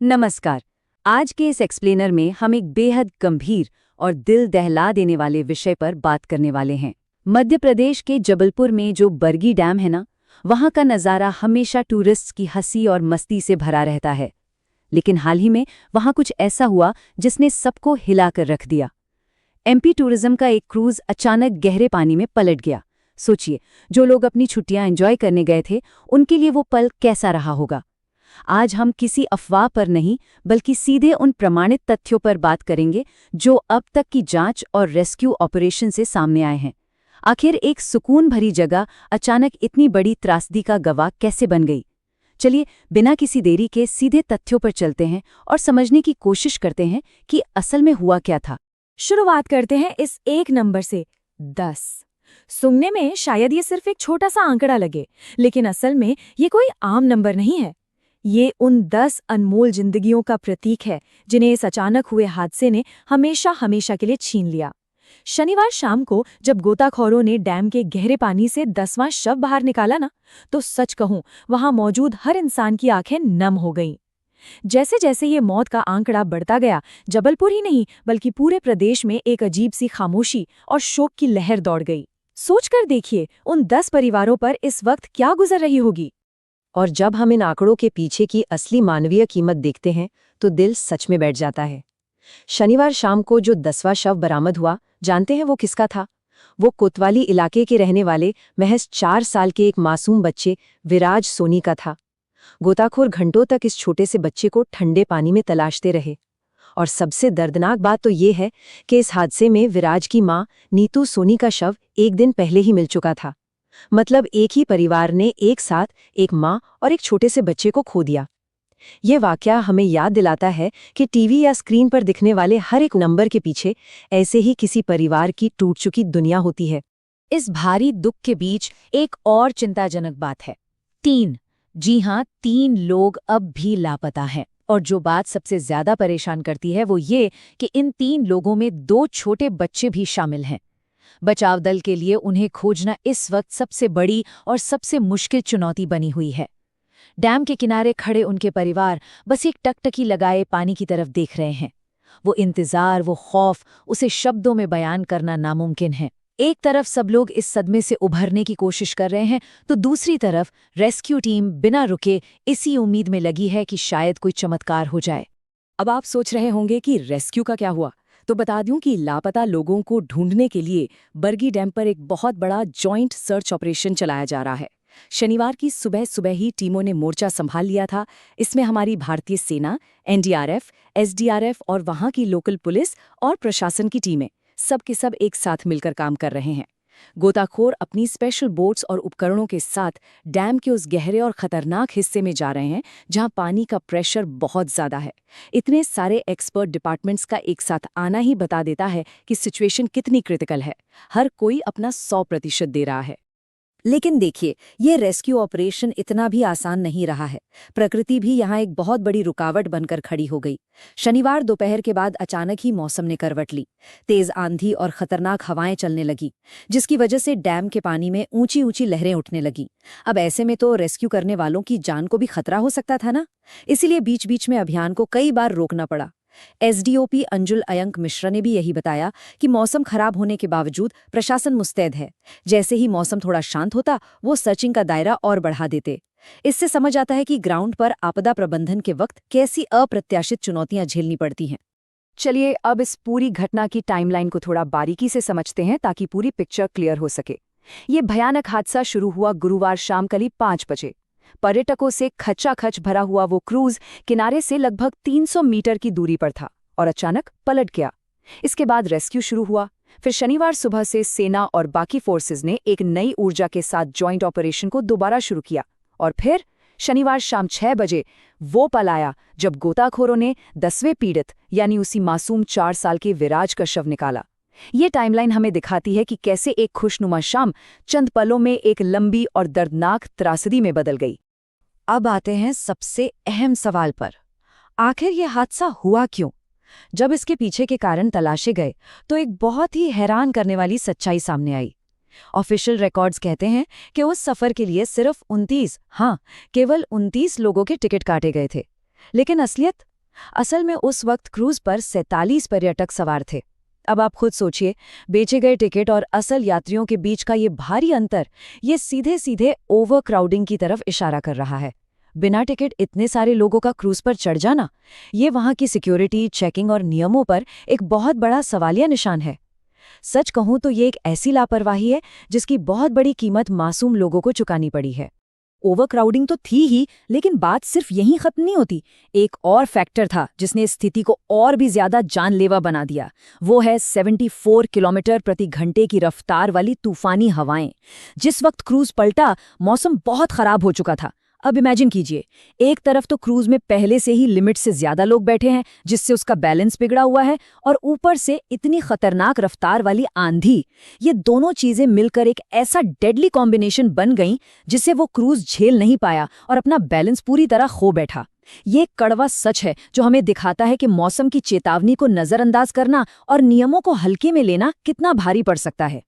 नमस्कार। आज के इस एक्सप्लेनर में हम एक बेहद गंभीर और दिल दहला देने वाले विषय पर बात करने वाले हैं। मध्य प्रदेश के जबलपुर में जो बरगी डैम है ना, वहाँ का नज़ारा हमेशा टूरिस्ट्स की हंसी और मस्ती से भरा रहता है। लेकिन हाल ही में वहाँ कुछ ऐसा हुआ जिसने सबको हिलाकर रख दिया। एमपी टूरिज्म का एक क्रूज अचानक गहरे पानी में पलट गया। सोचिए, जो लोग अपनी छुट्टियां एंजॉय करने गए थे, उनके लिए वो पल कैसा रहा होगा। आज हम किसी अफवाह पर नहीं, बल्कि सीधे उन प्रमाणित तथ्यों पर बात करेंगे जो अब तक की जांच और रेस्क्यू ऑपरेशन से सामने आए हैं। आखिर एक सुकून भरी जगह अचानक इतनी बड़ी त्रासदी का गवाह कैसे बन गई? चलिए, बिना किसी देरी के सीधे तथ्यों पर चलते हैं और समझने की कोशिश करते हैं कि असल में हुआ क्या था। शुरुआत करते हैं इस एक नंबर से, 10। सुनने में शायद ये सिर्फ एक छोटा सा आंकड़ा लगे, लेकिन असल में ये कोई आम नंबर नहीं है। ये उन 10 अनमोल जिंदगियों का प्रतीक है जिन्हें इस अचानक हुए हादसे ने हमेशा हमेशा के लिए छीन लिया। शनिवार शाम को जब गोताखोरों ने डैम के गहरे पानी से 10वां शव बाहर निकाला ना, तो सच कहूं, वहां मौजूद हर इंसान की आंखें नम हो गईं। जैसे जैसे ये मौत का आंकड़ा बढ़ता गया, जबलपुर ही नहीं बल्कि पूरे प्रदेश में एक अजीब सी खामोशी और शोक की लहर दौड़ गई। सोचकर देखिए, उन 10 परिवारों पर इस वक्त क्या गुजर रही होगी। और जब हम इन आंकड़ों के पीछे की असली मानवीय कीमत देखते हैं तो दिल सच में बैठ जाता है। शनिवार शाम को जो 10वां शव बरामद हुआ, जानते हैं वो किसका था? वो कोतवाली इलाके के रहने वाले महज 4 साल के एक मासूम बच्चे विराज सोनी का था। गोताखोर घंटों तक इस छोटे से बच्चे को ठंडे पानी में तलाशते रहे। और सबसे दर्दनाक बात तो ये है कि इस हादसे में विराज की मां नीतू सोनी का शव एक दिन पहले ही मिल चुका था। मतलब एक ही परिवार ने एक साथ एक मां और एक छोटे से बच्चे को खो दिया। ये वाकया हमें याद दिलाता है कि टीवी या स्क्रीन पर दिखने वाले हर एक नंबर के पीछे ऐसे ही किसी परिवार की टूट चुकी दुनिया होती है। इस भारी दुख के बीच एक और चिंताजनक बात है। 3, जी हाँ, 3 लोग अब भी लापता हैं। और जो बात सबसे ज्यादा परेशान करती है वो ये कि इन 3 लोगों में 2 छोटे बच्चे भी शामिल हैं। बचाव दल के लिए उन्हें खोजना इस वक्त सबसे बड़ी और सबसे मुश्किल चुनौती बनी हुई है। डैम के किनारे खड़े उनके परिवार बस एक टकटकी लगाए पानी की तरफ देख रहे हैं। वो इंतजार, वो खौफ, उसे शब्दों में बयान करना नामुमकिन है। एक तरफ सब लोग इस सदमे से उभरने की कोशिश कर रहे हैं, तो दूसरी तरफ रेस्क्यू टीम बिना रुके इसी उम्मीद में लगी है कि शायद कोई चमत्कार हो जाए। अब आप सोच रहे होंगे कि रेस्क्यू का क्या हुआ, तो बता दूं कि लापता लोगों को ढूंढने के लिए बरगी डैम पर एक बहुत बड़ा जॉइंट सर्च ऑपरेशन चलाया जा रहा है। शनिवार की सुबह सुबह ही टीमों ने मोर्चा संभाल लिया था। इसमें हमारी भारतीय सेना, एनडीआरएफ, एसडीआरएफ और वहां की लोकल पुलिस और प्रशासन की टीमें सब के सब एक साथ मिलकर काम कर रहे हैं। गोताखोर अपनी स्पेशल बोट्स और उपकरणों के साथ डैम के उस गहरे और खतरनाक हिस्से में जा रहे हैं जहां पानी का प्रेशर बहुत ज्यादा है। इतने सारे एक्सपर्ट डिपार्टमेंट्स का एक साथ आना ही बता देता है कि सिचुएशन कितनी क्रिटिकल है। हर कोई अपना 100% दे रहा है। लेकिन देखिए, ये रेस्क्यू ऑपरेशन इतना भी आसान नहीं रहा है। प्रकृति भी यहाँ एक बहुत बड़ी रुकावट बनकर खड़ी हो गई। शनिवार दोपहर के बाद अचानक ही मौसम ने करवट ली। तेज आंधी और खतरनाक हवाएं चलने लगी, जिसकी वजह से डैम के पानी में ऊंची ऊंची लहरें उठने लगी। अब ऐसे में तो रेस्क्यू करने वालों की जान को भी खतरा हो सकता था ना। इसीलिए बीच बीच में अभियान को कई बार रोकना पड़ा। एसडीओपी अंजुल अयंक मिश्रा ने भी यही बताया कि मौसम खराब होने के बावजूद प्रशासन मुस्तैद है। जैसे ही मौसम थोड़ा शांत होता, वो सर्चिंग का दायरा और बढ़ा देते। इससे समझ आता है कि ग्राउंड पर आपदा प्रबंधन के वक्त कैसी अप्रत्याशित चुनौतियां झेलनी पड़ती हैं। चलिए, अब इस पूरी घटना की टाइमलाइन को थोड़ा बारीकी से समझते हैं ताकि पूरी पिक्चर क्लियर हो सके। ये भयानक हादसा शुरू हुआ गुरुवार शाम करीब 5 बजे। पर्यटकों से खचाखच भरा हुआ वो क्रूज किनारे से लगभग 300 मीटर की दूरी पर था और अचानक पलट गया। इसके बाद रेस्क्यू शुरू हुआ। फिर शनिवार सुबह से सेना और बाकी फोर्सेस ने एक नई ऊर्जा के साथ जॉइंट ऑपरेशन को दोबारा शुरू किया। और फिर शनिवार शाम 6 बजे वो पल आया जब गोताखोरों ने 10वें पीड़ित यानी उसी मासूम 4 साल के विराज का शव निकाला। ये टाइमलाइन हमें दिखाती है कि कैसे एक खुशनुमा शाम चंद पलों में एक लंबी और दर्दनाक त्रासदी में बदल गई। अब आते हैं सबसे अहम सवाल पर। आखिर यह हादसा हुआ क्यों? जब इसके पीछे के कारण तलाशे गए तो एक बहुत ही हैरान करने वाली सच्चाई सामने आई। ऑफिशियल रिकॉर्ड्स कहते हैं कि उस सफर के लिए सिर्फ 29, केवल 29 लोगों के टिकट काटे गए थे। लेकिन असलियत? असल में उस वक्त क्रूज पर 47 पर्यटक सवार थे। अब आप खुद सोचिए, बेचे गए टिकट और असल यात्रियों के बीच का ये भारी अंतर, ये सीधे सीधे ओवरक्राउडिंग की तरफ इशारा कर रहा है। बिना टिकट इतने सारे लोगों का क्रूज पर चढ़ जाना, ये वहां की सिक्योरिटी, चेकिंग और नियमों पर एक बहुत बड़ा सवालिया निशान है। सच कहूं तो ये एक ऐसी लापरवाही है जिसकी बहुत बड़ी कीमत मासूम लोगों को चुकानी पड़ी है। ओवरक्राउडिंग तो थी ही, लेकिन बात सिर्फ यहीं खत्म नहीं होती। एक और फैक्टर था जिसने इस स्थिति को और भी ज्यादा जानलेवा बना दिया। वो है 74 किलोमीटर प्रति घंटे की रफ्तार वाली तूफानी हवाएं। जिस वक्त क्रूज पलटा, मौसम बहुत खराब हो चुका था। अब इमेजिन कीजिए, एक तरफ तो क्रूज में पहले से ही लिमिट से ज्यादा लोग बैठे हैं, जिससे उसका बैलेंस बिगड़ा हुआ है, और ऊपर से इतनी खतरनाक रफ्तार वाली आंधी। ये दोनों चीजें मिलकर एक ऐसा डेडली कॉम्बिनेशन बन गई जिससे वो क्रूज झेल नहीं पाया और अपना बैलेंस पूरी तरह खो बैठा। ये एक कड़वा सच है जो हमें दिखाता है कि मौसम की चेतावनी को नजरअंदाज करना और नियमों को हल्के में लेना कितना भारी पड़ सकता है।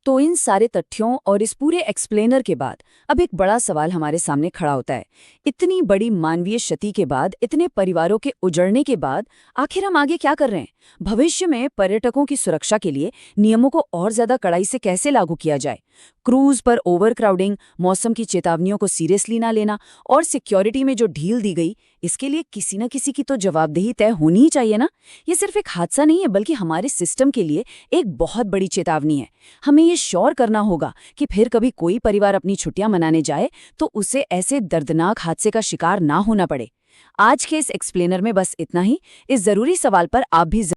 तो इन सारे तथ्यों और इस पूरे एक्सप्लेनर के बाद अब एक बड़ा सवाल हमारे सामने खड़ा होता है। इतनी बड़ी मानवीय क्षति के बाद, इतने परिवारों के उजड़ने के बाद, आखिर हम आगे क्या कर रहे हैं? भविष्य में पर्यटकों की सुरक्षा के लिए नियमों को और ज्यादा कड़ाई से कैसे लागू किया जाए? क्रूज पर ओवरक्राउडिंग, मौसम की चेतावनियों को सीरियसली ना लेना और सिक्योरिटी में जो ढील दी गई, इसके लिए किसी न किसी की तो जवाबदेही तय होनी ही चाहिए ना। ये सिर्फ एक हादसा नहीं है, बल्कि हमारे सिस्टम के लिए एक बहुत बड़ी चेतावनी है। हमें ये श्योर करना होगा कि फिर कभी कोई परिवार अपनी छुट्टियां मनाने जाए तो उसे ऐसे दर्दनाक हादसे का शिकार ना होना पड़े। आज के इस एक्सप्लेनर में बस इतना ही। इस जरूरी सवाल पर आप भी